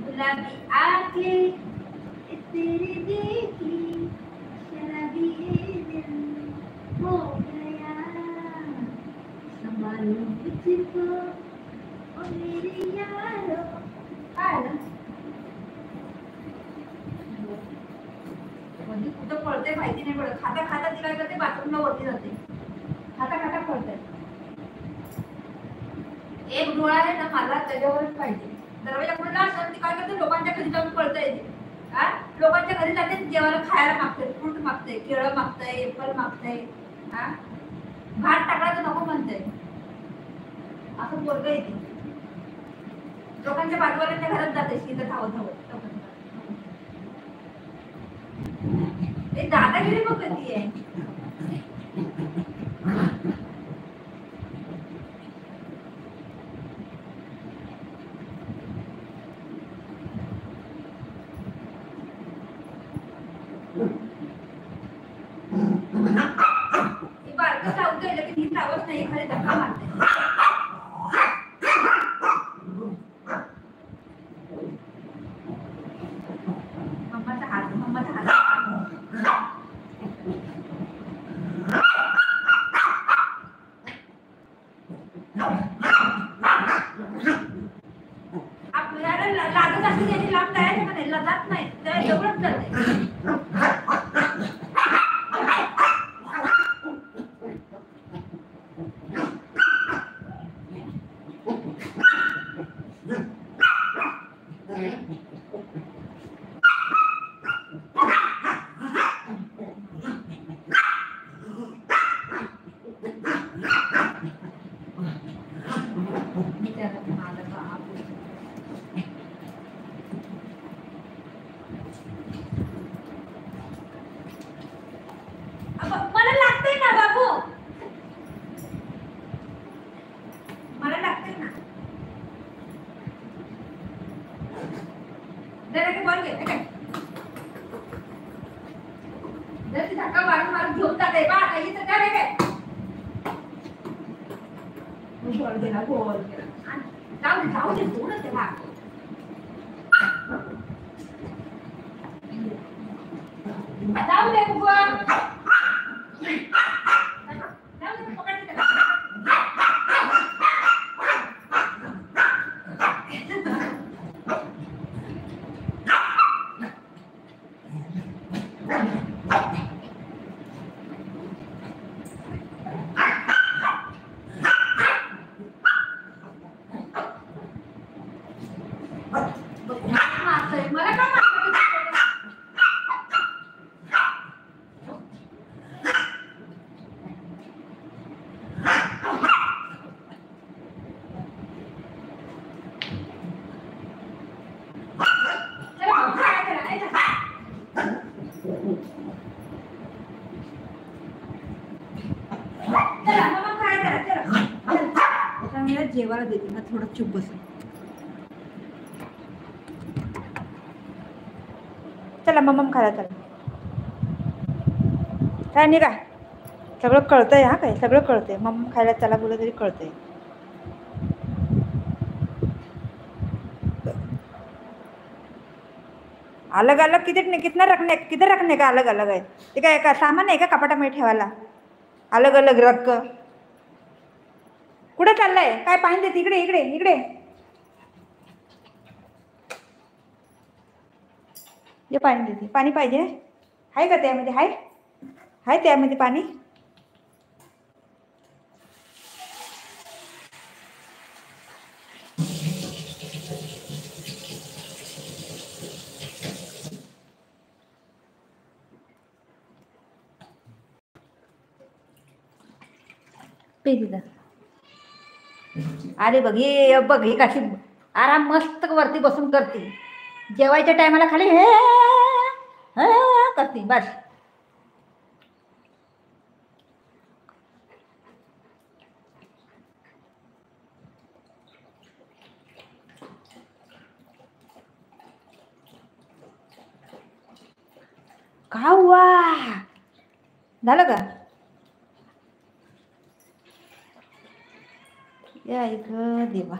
गुलाबी आंखें तेरी देखी शराबी ये दिल हो गया संभालो मुझको ओ मेरी यारो म्हणजे कुठं पळते माहिती नाही पडत. खाता खाता ती काय करते बाथरूमला वरती जाते. खाता खाता पळते. एक डोळा आहे ना मला त्याच्यावरच पाहिजे. दरवाजा खुला असताना ती काय करते लोकांच्या घरी जाऊन पळते. हा लोकांच्या घरी जाते जेवायला खायला मागते. फ्रूट मागते, केळं मागते, एप्पल मागते. हा भात टाकला तर नको म्हणते. असं पोरगं येते. लोकांच्या बाजूवाल्यांच्या घरात जाते तिथं धावत धावत. ते दादागिरी बघ कधी आहे. बारकं चावत गेलं की ही चावत नाही खरे धक्का मारते. मम्माचा हात आपल्याला लागत असते त्याची लांब जायचं म्हणे जात नाही त्या जवळच जाते. मला लागते ना बाबू मला लागते ना जरा ते बॉल घे काय जर ती धक्का मारून मारून घेऊन जाते बा काही तर काय काय बॉल गेला जाऊ दे सोडून त्याला जाऊ दे बुवा मला काय जेवायला देते ना थोडं चुप बस. चला मम्मा खायला चला काय नाही का सगळं कळतंय. हा काय सगळं कळतंय. मम्मा खायला चला बोललं तरी कळतंय. अलग अलग किधर रखने का अलग अलग आहे ते काय का सामान आहे का कपाटामध्ये ठेवायला अलग अलग रक्क. कुठे चाललाय काय पाणी देते इकडे इकडे इकडे ये पाणी देते. पाणी पाहिजे आहे का त्यामध्ये हाय त्यामध्ये पाणी. पे दिला. अरे बघ ही कशी आराम मस्त वरती बसून करते. जेवायच्या टायमाला खाली हे करते बस. का हुआ झालं का या देवा.